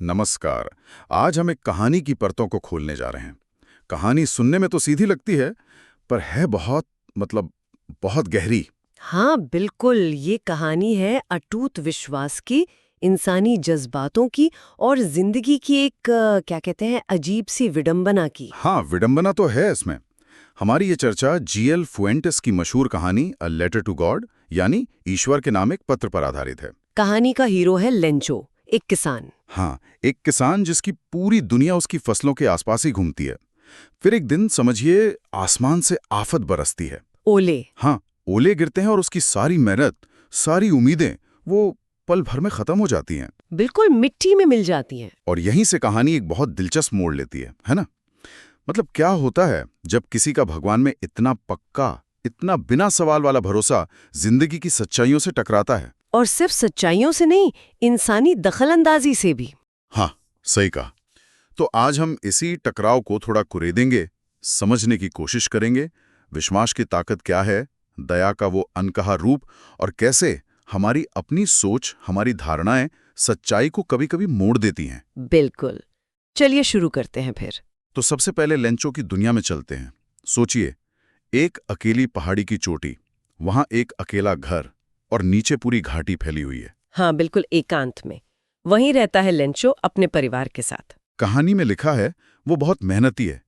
नमस्कार। आज हम एक कहानी की परतों को खोलने जा रहे हैं। कहानी सुनने में तो सीधी लगती है, पर है बहुत गहरी। हाँ बिल्कुल, ये कहानी है अटूट विश्वास की, इंसानी जज्बातों की और जिंदगी की एक क्या कहते हैं, अजीब सी विडंबना की। हाँ, विडंबना तो है इसमें। हमारी ये चर्चा जीएल फुएंटेस की मशहूर कहानी अ लेटर टू गॉड यानी ईश्वर के नाम एक पत्र पर आधारित है। कहानी का हीरो है लेंचो, एक किसान। हाँ, एक किसान जिसकी पूरी दुनिया उसकी फसलों के आसपास ही घूमती है। फिर एक दिन समझिए आसमान से आफत बरसती है। ओले। हाँ, ओले गिरते हैं और उसकी सारी मेहनत, सारी उम्मीदें वो पल भर में खत्म हो जाती हैं। बिल्कुल मिट्टी में मिल जाती हैं। और यहीं से कहानी एक बहुत दिलचस्प मोड़ लेती है ना? मतलब क्या होता है जब किसी का भगवान में इतना पक्का, इतना बिना सवाल वाला भरोसा जिंदगी की सच्चाइयों से टकराता है। और सिर्फ सच्चाइयों से नहीं, इंसानी दखलंदाजी से भी। हाँ, सही कहा। तो आज हम इसी टकराव को थोड़ा कुरेदेंगे, समझने की कोशिश करेंगे। विश्वास की ताकत क्या है, दया का वो अनकहा रूप, और कैसे हमारी अपनी सोच, हमारी धारणाएं सच्चाई को कभी-कभी मोड़ देती हैं। बिल्कुल। चलिए शुरू करते हैं फिर। तो सबसे पहले लेंचो की दुनिया में चलते हैं। सोचिए, एक अकेली पहाड़ी की चोटी, वहां एक अकेला घर और नीचे पूरी घाटी फैली हुई है। हाँ बिल्कुल, एकांत में वहीं रहता है लेंचो अपने परिवार के साथ। कहानी में लिखा है वो बहुत मेहनती है,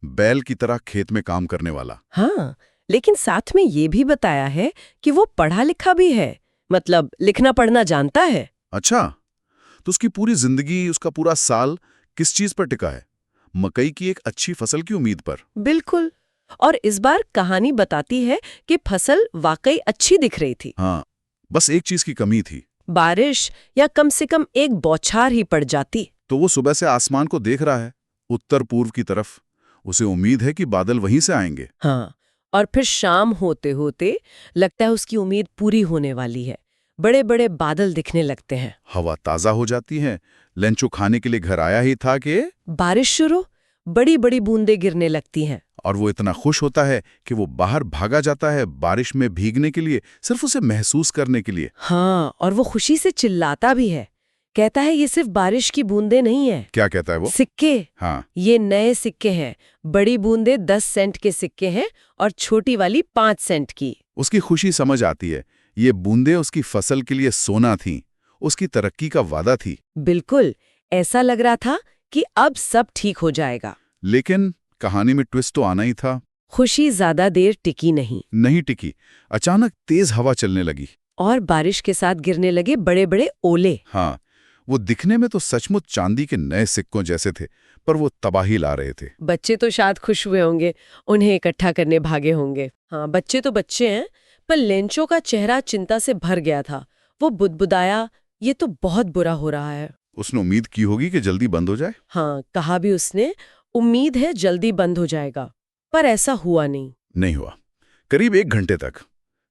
बैल की तरह खेत में काम करने वाला। हाँ, लेकिन साथ में ये भी बताया है कि वो पढ़ा लिखा भी है, मतलब लिखना पढ़ना जानता है। अच्छा, तो उसकी पूरी जिंदगी, उसका पूरा साल किस चीज पर टिका है? मकई की एक अच्छी फसल की उम्मीद पर। बिल्कुल। और इस बार कहानी बताती है कि फसल वाकई अच्छी दिख रही थी। हाँ, बस एक चीज की कमी थी। बारिश, या कम से कम एक बौछार ही पड़ जाती। तो वो सुबह से आसमान को देख रहा है, उत्तर पूर्व की तरफ। उसे उम्मीद है कि बादल वहीं से आएंगे। हाँ, और फिर शाम होते होते लगता है उसकी उम्मीद पूरी होने वाली है। बड़े बड़े बादल दिखने लगते हैं। हवा ताजा हो जाती है। लेंचो खाने के लिए घर आया ही था कि बारिश शुरू, बड़ी बड़ी बूंदें गिरने लगती हैं। और वो इतना खुश होता है कि वो बाहर भागा जाता है बारिश में भीगने के लिए, सिर्फ उसे महसूस करने के लिए। हाँ, और वो खुशी से चिल्लाता भी है। कहता है ये सिर्फ बारिश की बूंदें नहीं है। क्या कहता है वो? सिक्के। हाँ, ये नए सिक्के हैं। बड़ी बूंदें 10 सेंट के सिक्के हैं और छोटी वाली 5 सेंट की। उसकी खुशी समझ आती है। ये बूंदें उसकी फसल के लिए सोना थीं, उसकी तरक्की का वादा थी। बिल्कुल, ऐसा लग रहा था कि अब सब ठीक हो जाएगा। लेकिन कहानी में ट्विस्ट तो आना ही था। खुशी ज्यादा देर टिकी नहीं। नहीं टिकी। अचानक तेज हवा चलने लगी। और बारिश के साथ गिरने लगे बड़े बड़े ओले। हाँ, वो दिखने में तो सचमुच चांदी के नए सिक्कों जैसे थे, पर वो तबाही ला रहे थे। बच्चे तो शायद खुश हुए होंगे, उन्हें इकट्ठा करने भागे होंगे। हाँ, बच्चे तो बच्चे हैं, पर लेंचो का चेहरा चिंता से भर गया था। वो बुदबुदाया, ये तो बहुत बुरा हो रहा है। उसने उम्मीद की होगी कि जल्दी बंद हो जाए। हाँ, कहा भी उसने, उम्मीद है जल्दी बंद हो जाएगा। पर ऐसा हुआ नहीं। नहीं हुआ। करीब 1 घंटे तक।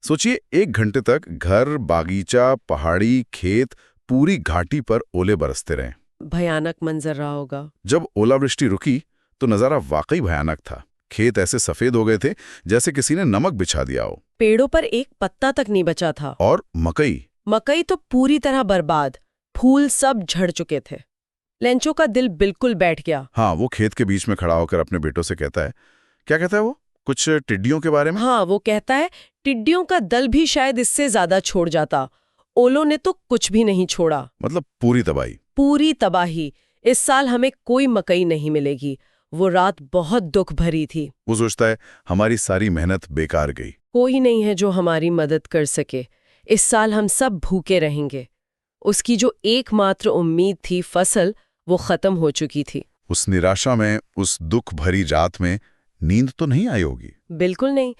सोचिए, 1 घंटे तक घर, बागीचा, पहाड़ी, खेत, पूरी घाटी पर ओले बरसते रहे। भयानक मंजर रहा होगा। जब ओलावृष्टि रुकी तो नजारा वाकई भयानक था। खेत ऐसे सफेद हो गए थे जैसे किसी ने नमक बिछा दिया हो। पेड़ों पर एक पत्ता तक नहीं बचा था। और मकई तो पूरी तरह बर्बाद, फूल सब झड़ चुके थे। लेंचो का दिल बिल्कुल बैठ गया। हाँ, वो खेत के बीच में खड़ा होकर अपने बेटों से कहता है, क्या कहता है वो? कुछ टिड्डियों के बारे में। हाँ, वो कहता है टिड्डियों का दल भी शायद इससे ज्यादा छोड़ जाता। ओलों ने तो कुछ भी नहीं छोड़ा। मतलब पूरी तबाही। पूरी तबाही। इस साल हमें कोई मकई नहीं मिलेगी। वो रात बहुत दुख भरी थी। वो सोचता है हमारी सारी मेहनत बेकार गई। कोई नहीं है जो हमारी मदद कर सके। इस साल हम सब भूखे रहेंगे। उसकी जो एकमात्र उम्मीद थी, फसल, वो खत्म हो चुकी थी। उस निराशा में, उस दुख भरी रात में नींद तो नहीं आई होगी। बिल्कुल नहीं,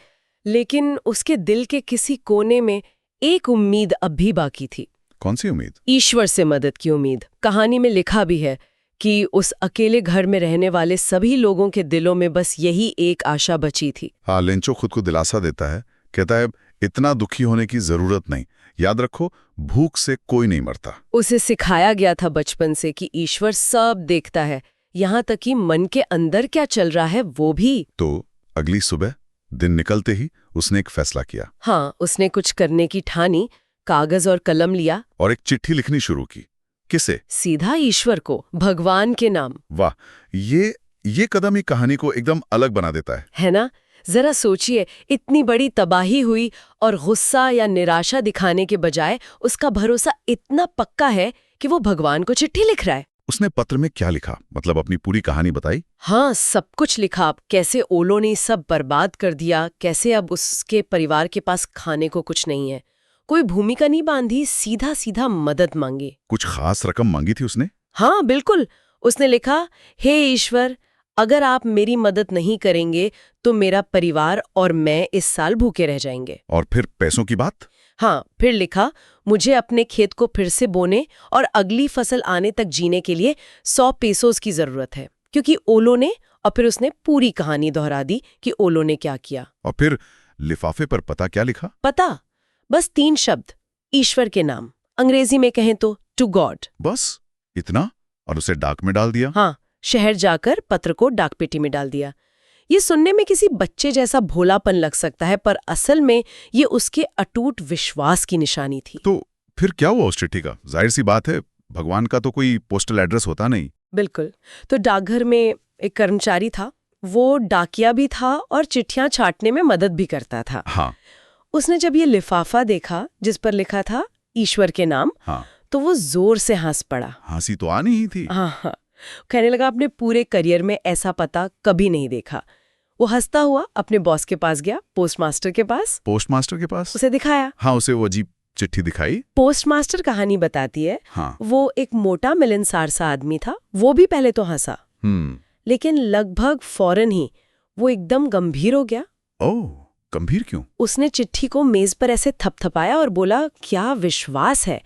लेकिन उसके दिल के किसी कोने में एक उम्मीद अब भी बाकी थी। कौन सी उम्मीद? ईश्वर से मदद की उम्मीद। कहानी में लिखा भी है कि उस अकेले घर में रहने वाले सभी लोगों के दिलों में बस यही एक आशा बची थी। हाँ, लेंचो खुद को दिलासा देता है। कहता है इतना दुखी होने की जरूरत नहीं। याद रखो, भूख से कोई नहीं मरता। उसे सिखाया गया था बचपन से कि ईश्वर सब देखता है, यहाँ तक कि मन के अंदर क्या चल रहा है वो भी। तो अगली सुबह, दिन निकलते ही उसने एक फैसला किया। हाँ, उसने कुछ करने की ठानी, कागज और कलम लिया और एक चिट्ठी लिखनी शुरू की। किसे? सीधा ईश्वर को, भगवान के नाम। वाह, ये कदम ही कहानी को एकदम अलग बना देता है ना? जरा सोचिए, इतनी बड़ी तबाही हुई और गुस्सा या निराशा दिखाने के बजाय उसका भरोसा इतना पक्का है कि वो भगवान को चिट्ठी लिख रहा है। उसने पत्र में क्या लिखा? मतलब अपनी पूरी कहानी बताई? हाँ, सब कुछ लिखा। कैसे ओलो ने सब बर्बाद कर दिया, कैसे अब उसके परिवार के पास खाने को कुछ नहीं है। कोई भूमिका नहीं बांधी, सीधा सीधा मदद मांगी। कुछ खास रकम मांगी थी उसने? हाँ बिल्कुल। उसने लिखा, हे ईश्वर, अगर आप मेरी मदद नहीं करेंगे तो मेरा परिवार और मैं इस साल भूखे रह जाएंगे। और फिर पैसों की बात? हाँ, फिर लिखा, मुझे अपने खेत को फिर से बोने और अगली फसल आने तक जीने के लिए 100 पेसोस की जरूरत है। क्योंकि ओलो ने, और फिर उसने पूरी कहानी दोहरा दी कि ओलो ने क्या किया। और फिर लिफाफे पर पता क्या लिखा? पता बस 3 शब्द, ईश्वर के नाम, अंग्रेजी में कहें तो टू गॉड। बस इतना? और उसे डाक में डाल दिया? हाँ, शहर जाकर पत्र को डाक पेटी में डाल दिया। ये सुनने में किसी बच्चे जैसा भोलापन लग सकता है, पर असल में ये उसके अटूट विश्वास की निशानी थी। तो फिर क्या हुआ उस चिट्ठी का? जाहिर सी बात है, भगवान का तो कोई पोस्टल एड्रेस होता नहीं। बिल्कुल। तो डाकघर में एक कर्मचारी था, वो डाकिया भी था और चिट्ठियां छांटने में मदद भी करता था। हाँ। उसने जब ये लिफाफा देखा जिस पर लिखा था ईश्वर के नाम, हाँ। तो वो जोर से हंस पड़ा। हंसी तो आनी ही थी। हाँ, कहने लगा, अपने पूरे करियर में ऐसा पता कभी नहीं देखा। वो हंसता हुआ अपने बॉस के पास गया, पोस्टमास्टर के पास। पोस्टमास्टर के पास? उसे दिखाया। हाँ, उसे वो अजीब चिट्ठी दिखाई। पोस्टमास्टर कहानी बताती है, हाँ। वो एक मोटा मिलनसार सा आदमी था। वो भी पहले तो हंसा, लेकिन लगभग फौरन ही वो एकदम गंभीर हो गया। ओह, गंभीर क्यों? उसने चिट्ठी को मेज पर ऐसे थपथपाया और बोला, क्या विश्वास है!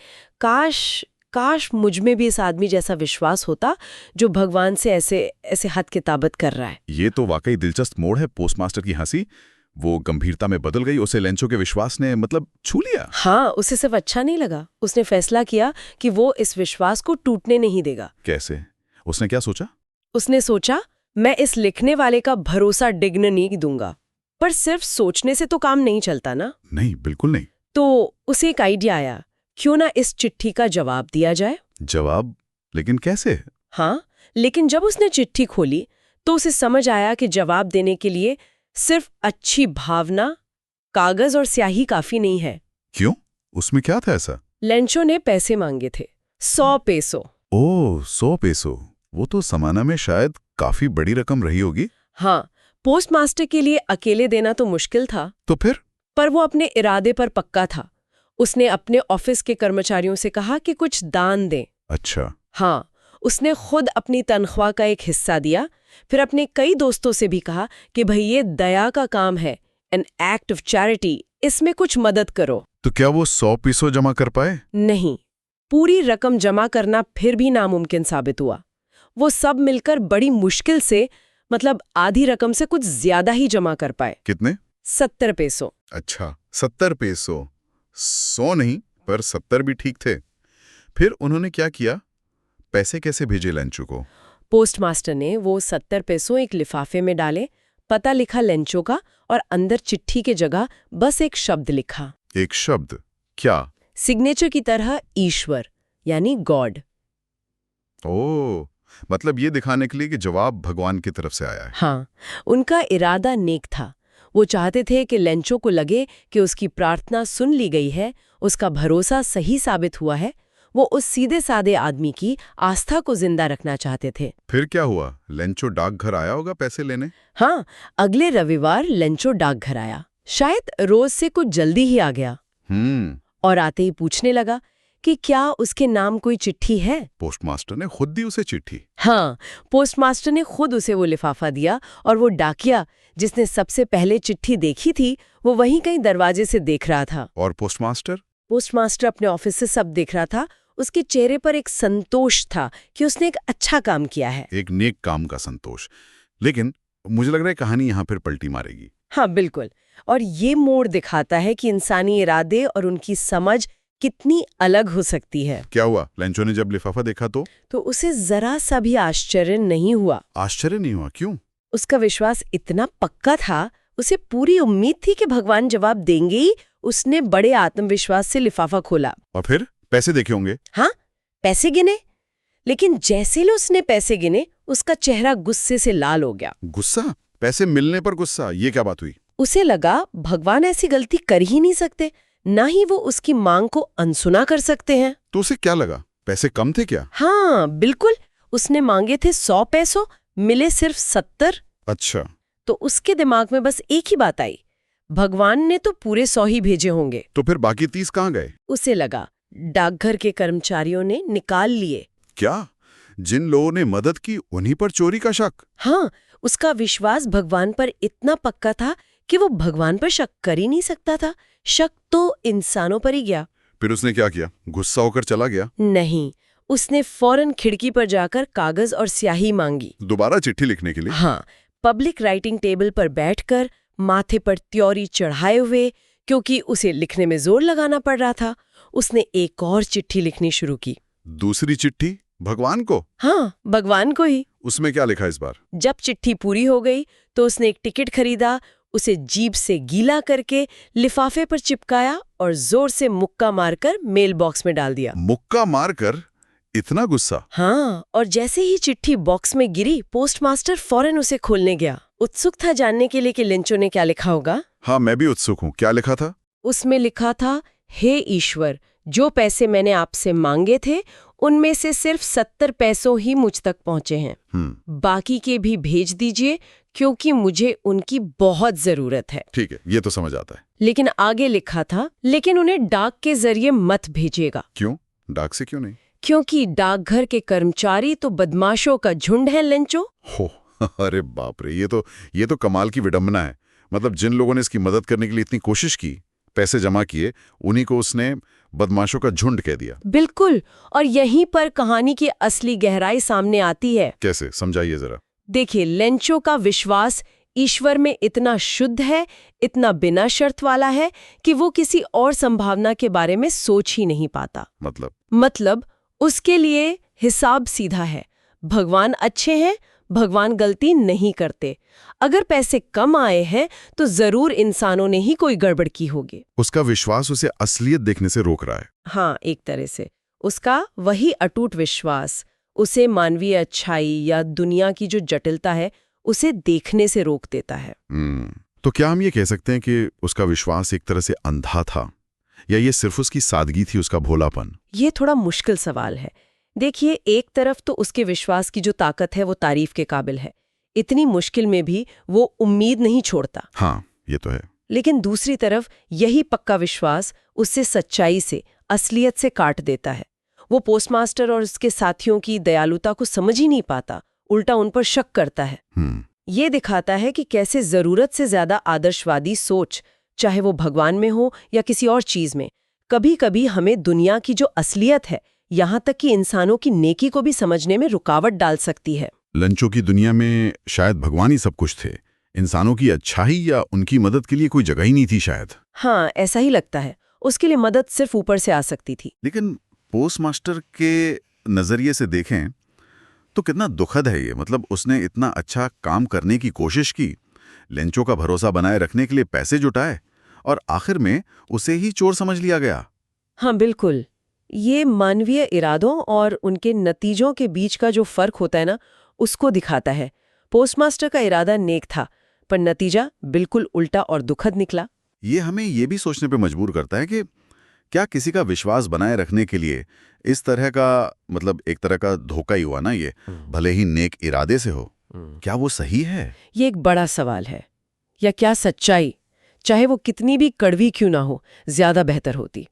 काश मुझ में भी इस आदमी जैसा विश्वास होता जो भगवान से ऐसे हद किताबत कर रहा है। ये तो वाकई दिलचस्प मोड़ है। पोस्टमास्टर की हंसी वो गंभीरता में बदल गई। उसे लेंचो के विश्वास ने मतलब छू लिया। हाँ, उसे सिर्फ अच्छा नहीं लगा। उसने फैसला किया कि वो इस विश्वास को टूटने नहीं देगा। कैसे? उसने क्या सोचा? उसने सोचा, मैं इस लिखने वाले का भरोसा डिगने नहीं दूंगा। पर सिर्फ सोचने से तो काम नहीं चलता ना। नहीं, बिल्कुल नहीं। तो उसे एक आइडिया आया, क्यों ना इस चिट्ठी का जवाब दिया जाए। जवाब? लेकिन कैसे? हाँ, लेकिन जब उसने चिट्ठी खोली तो उसे समझ आया कि जवाब देने के लिए सिर्फ अच्छी भावना, कागज और स्याही काफी नहीं है। क्यों? उसमें क्या था ऐसा? लेंचो ने पैसे मांगे थे, 100 पेसो। ओह, 100 पेसो। वो तो समाना में शायद काफी बड़ी रकम रही होगी। हाँ, पोस्टमास्टर के लिए अकेले देना तो मुश्किल था। तो फिर? पर वो अपने इरादे पर पक्का था। उसने अपने ऑफिस के कर्मचारियों से कहा कि कुछ दान दें। अच्छा। हाँ, उसने खुद अपनी तनख्वाह का एक हिस्सा दिया। फिर अपने कई दोस्तों से भी कहा कि भाई, ये दया का काम है, एन एक्ट ऑफ चैरिटी, इसमें कुछ मदद करो। तो क्या वो 100 पेसो जमा कर पाए? नहीं, पूरी रकम जमा करना फिर भी नामुमकिन साबित हुआ। वो सब मिलकर बड़ी मुश्किल से, मतलब आधी रकम से कुछ ज्यादा ही जमा कर पाए। कितने? 70 पेसो। अच्छा, 70 पेसो। 100 नहीं, पर 70 भी ठीक थे। फिर उन्होंने क्या किया? पैसे कैसे भेजे लेंचो को? पोस्टमास्टर ने वो 70 पेसो एक लिफाफे में डाले, पता लिखा लेंचो का, और अंदर चिट्ठी के जगह बस एक शब्द लिखा। एक शब्द? क्या? सिग्नेचर की तरह ईश्वर, यानी गॉड। ओह, मतलब ये दिखाने के लिए कि जवाब भगवान की तरफ से आया है। हाँ, उनका इरादा नेक था। वो चाहते थे कि लेंचो को लगे कि उसकी प्रार्थना सुन ली गई है, उसका भरोसा सही साबित हुआ है। वो उस सीधे सादे आदमी की आस्था को जिंदा रखना चाहते थे। फिर क्या हुआ? लेंचो डाकघर आया होगा पैसे लेने? हाँ, अगले रविवार लेंचो डाकघर आया। शायद रोज से कुछ जल्दी ही आ गया। और आते ही पूछने लगा कि क्या उसके नाम कोई चिट्ठी है। पोस्टमास्टर ने खुद दी उसे चिट्ठी? हाँ, पोस्टमास्टर ने खुद उसे वो लिफाफा दिया, और वो डाकिया जिसने सबसे पहले चिट्ठी देखी थी, वो वहीं कहीं दरवाजे से देख रहा था। और पोस्टमास्टर अपने ऑफिस से सब देख रहा था। उसके चेहरे पर एक संतोष था कि उसने एक अच्छा काम किया है। एक नेक काम का संतोष। लेकिन मुझे लग रहा है कहानी यहाँ फिर पलटी मारेगी। हाँ बिल्कुल, और ये मोड़ दिखाता है कि इंसानी इरादे और उनकी समझ कितनी अलग हो सकती है। क्या हुआ? लेंचो ने जब लिफाफा देखा तो उसे जरा सा भी आश्चर्य नहीं हुआ। आश्चर्य नहीं हुआ? क्यों? उसका विश्वास इतना पक्का था, उसे पूरी उम्मीद थी कि भगवान जवाब देंगे ही। उसने बड़े आत्मविश्वास से लिफाफा खोला। और फिर पैसे देखे होंगे? हाँ, पैसे गिने। लेकिन जैसे ही उसने पैसे गिने, उसका चेहरा गुस्से से लाल हो गया। गुस्सा? पैसे मिलने पर गुस्सा? ये क्या बात हुई? उसे लगा भगवान ऐसी गलती कर ही नहीं सकते, ना ही वो उसकी मांग को अनसुना कर सकते हैं। तो उसे क्या लगा, पैसे कम थे क्या? हाँ बिल्कुल, उसने मांगे थे 100 पैसों, मिले सिर्फ 70। अच्छा। तो उसके दिमाग में बस एक ही बात आई, भगवान ने तो पूरे 100 ही भेजे होंगे। तो फिर बाकी 30 कहाँ गए? उसे लगा डाकघर के कर्मचारियों ने निकाल लिए। क्या? जिन लोगों ने मदद की उन्हीं पर चोरी का शक? हाँ, उसका विश्वास भगवान पर इतना पक्का था कि वो भगवान पर शक कर ही नहीं सकता था। शक तो इंसानों पर ही गया। फिर उसने क्या किया? गुस्सा होकर चला गया? नहीं, उसने फौरन खिड़की पर जाकर कागज और स्याही मांगी। दोबारा चिट्ठी लिखने के लिए? हाँ, पब्लिक राइटिंग टेबल पर बैठकर, माथे पर त्योरी चढ़ाए हुए, क्योंकि उसे लिखने में जोर लगाना पड़ रहा था। उसने एक और चिट्ठी लिखनी शुरू की। दूसरी चिट्ठी? भगवान को? हाँ, भगवान को ही। उसमें क्या लिखा इस बार? जब चिट्ठी पूरी हो गई तो उसने एक टिकट खरीदा, उसे जीभ से गीला करके लिफाफे पर चिपकाया और जोर से मुक्का मारकर मेल बॉक्स में डाल दिया। मुक्का मारकर? इतना गुस्सा? हाँ, और जैसे ही चिट्ठी बॉक्स में गिरी, पोस्टमास्टर फौरन उसे खोलने गया। उत्सुक था जानने के लिए कि लेंचो ने क्या लिखा होगा। हाँ, मैं भी उत्सुक हूँ। क्या लिखा था? उसमें लिखा था, हे ईश्वर, जो पैसे मैंने आपसे मांगे थे उनमें से सिर्फ 70 पैसों ही मुझ तक पहुंचे हैं। बाकी के भी भेज दीजिए, क्योंकि मुझे उनकी बहुत जरूरत है। ठीक है, ये तो समझ आता है। लेकिन आगे लिखा था, लेकिन उन्हें डाक के जरिए मत भेजिएगा। क्यों? डाक से क्यों नहीं? क्योंकि डाकघर के कर्मचारी तो बदमाशों का झुंड है लेंचो। हो, अरे बाप रे, ये तो कमाल की विडंबना है। मतलब जिन लोगों ने इसकी मदद करने के लिए इतनी कोशिश की, पैसे जमा किए, उन्हीं को उसने बदमाशों का झुंड कह दिया। बिल्कुल, और यहीं पर कहानी की असली गहराई सामने आती है। कैसे? समझाइए जरा। देखिए, लेंचो का विश्वास ईश्वर में इतना शुद्ध है, इतना बिना शर्त वाला है कि वो किसी और संभावना के बारे में सोच ही नहीं पाता। मतलब उसके लिए हिसाब सीधा है। भगवान अच्छे हैं, भगवान गलती नहीं करते। अगर पैसे कम आए हैं तो जरूर इंसानों ने ही कोई गड़बड़ की होगी। उसका विश्वास उसे असलियत देखने से रोक रहा है। हाँ, एक तरह से उसका वही अटूट विश्वास उसे मानवीय अच्छाई या दुनिया की जो जटिलता है उसे देखने से रोक देता है। तो क्या हम ये कह सकते हैं कि उसका विश्वास एक तरह से अंधा था, या ये सिर्फ उसकी सादगी थी, उसका भोलापन? ये थोड़ा मुश्किल सवाल है। देखिए, एक तरफ तो उसके विश्वास की जो ताकत है वो तारीफ के काबिल है। इतनी मुश्किल में भी वो उम्मीद नहीं छोड़ता। हाँ, ये तो है। लेकिन दूसरी तरफ यही पक्का विश्वास उससे सच्चाई से, असलियत से काट देता है। वो पोस्टमास्टर और उसके साथियों की दयालुता को समझ ही नहीं पाता, उल्टा उन पर शक करता है। ये दिखाता है कि कैसे जरूरत से ज्यादा आदर्शवादी सोच, चाहे वो भगवान में हो या किसी और चीज में, कभी-कभी हमें दुनिया की जो असलियत है, यहाँ तक कि इंसानों की नेकी को भी समझने में रुकावट डाल सकती है। लंचों की दुनिया में शायद भगवान ही सब कुछ थे, इंसानों की अच्छाई या उनकी मदद के लिए कोई जगह ही नहीं थी शायद। हाँ, ऐसा ही लगता है। उसके लिए मदद सिर्फ ऊपर से आ सकती थी। लेकिन पोस्टमास्टर के नजरिए से देखें तो कितना दुखद है ये। मतलब उसने इतना अच्छा काम करने की कोशिश की, लेंचो का भरोसा बनाए रखने के लिए पैसे जुटाए, और आखिर में उसे ही चोर समझ लिया गया। हाँ बिल्कुल, ये मानवीय इरादों और उनके नतीजों के बीच का जो फर्क होता है ना, उसको दिखाता है। पोस्टमास्टर का इरादा नेक था, पर नतीजा बिल्कुल उल्टा और दुखद निकला। ये हमें ये भी सोचने पे मजबूर करता है कि क्या किसी का विश्वास बनाए रखने के लिए इस तरह का, मतलब एक तरह का धोखा ही हुआ ना ये, भले ही नेक इरादे से हो, क्या वो सही है? ये एक बड़ा सवाल है। या क्या सच्चाई, चाहे वो कितनी भी कड़वी क्यों ना हो, ज्यादा बेहतर होती?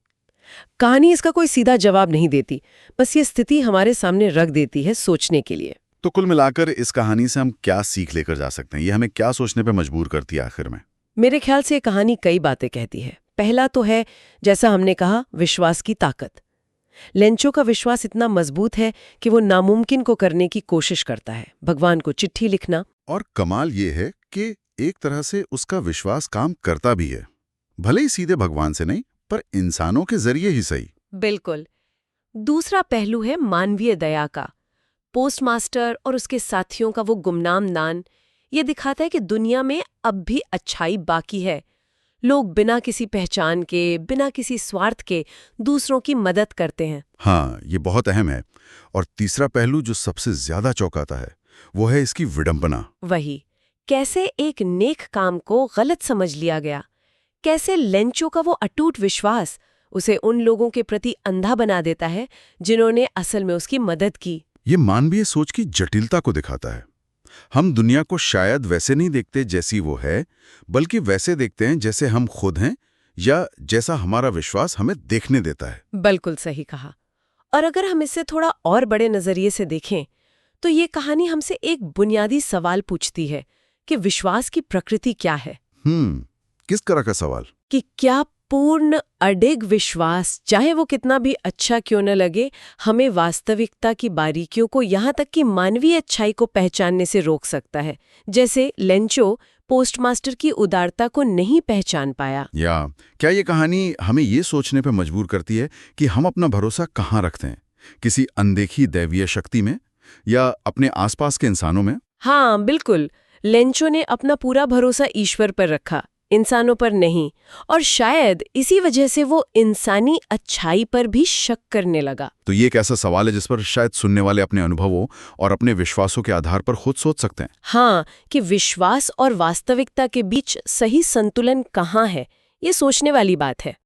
कहानी इसका कोई सीधा जवाब नहीं देती, बस ये स्थिति हमारे सामने रख देती है सोचने के लिए। तो कुल मिलाकर इस कहानी से हम क्या सीख लेकर जा सकते हैं? ये हमें क्या सोचने पे मजबूर करती है आखिर में? मेरे ख्याल से ये कहानी कई बातें कहती है। पहला तो है, जैसा हमने कहा, विश्वास की ताकत। लेंचो का विश्वास इतना मजबूत है कि वो नामुमकिन को करने की कोशिश करता है, भगवान को चिट्ठी लिखना। और कमाल ये है कि एक तरह से उसका विश्वास काम करता भी है, भले ही सीधे भगवान से नहीं, पर इंसानों के जरिए ही सही। बिल्कुल। दूसरा पहलू है मानवीय दया का। पोस्टमास्टर और उसके साथियों का वो गुमनाम नाम ये दिखाता है कि दुनिया में अब भी अच्छाई बाकी है। लोग बिना किसी पहचान के, बिना किसी स्वार्थ के दूसरों की मदद करते हैं। हाँ, ये बहुत अहम है। और तीसरा पहलू जो सबसे ज्यादा चौंकाता है वो है इसकी विडंबना। वही, कैसे एक नेक काम को गलत समझ लिया गया, कैसे लेंचो का वो अटूट विश्वास उसे उन लोगों के प्रति अंधा बना देता है जिन्होंने असल में उसकी मदद की। ये मानवीय सोच की जटिलता को दिखाता है। हम दुनिया को शायद वैसे नहीं देखते जैसी वो है, बल्कि वैसे देखते हैं जैसे हम खुद हैं या जैसा हमारा विश्वास हमें देखने देता है। बिल्कुल सही कहा। और अगर हम इसे थोड़ा और बड़े नजरिए से देखें तो ये कहानी हमसे एक बुनियादी सवाल पूछती है कि विश्वास की प्रकृति क्या है। किस तरह का सवाल? कि क्या पूर्ण अडिग विश्वास, चाहे वो कितना भी अच्छा क्यों न लगे, हमें वास्तविकता की बारीकियों को, यहाँ तक कि मानवीय अच्छाई को पहचानने से रोक सकता है? जैसे लेंचो पोस्टमास्टर की उदारता को नहीं पहचान पाया। या क्या ये कहानी हमें ये सोचने पर मजबूर करती है कि हम अपना भरोसा कहाँ रखते हैं? किसी अनदेखी दैवीय शक्ति में या अपने आसपास के इंसानों में? हाँ बिल्कुल, लेंचो ने अपना पूरा भरोसा ईश्वर पर रखा, इंसानों पर नहीं। और शायद इसी वजह से वो इंसानी अच्छाई पर भी शक करने लगा। तो ये एक ऐसा सवाल है जिस पर शायद सुनने वाले अपने अनुभवों और अपने विश्वासों के आधार पर खुद सोच सकते हैं। हाँ, कि विश्वास और वास्तविकता के बीच सही संतुलन कहाँ है, ये सोचने वाली बात है।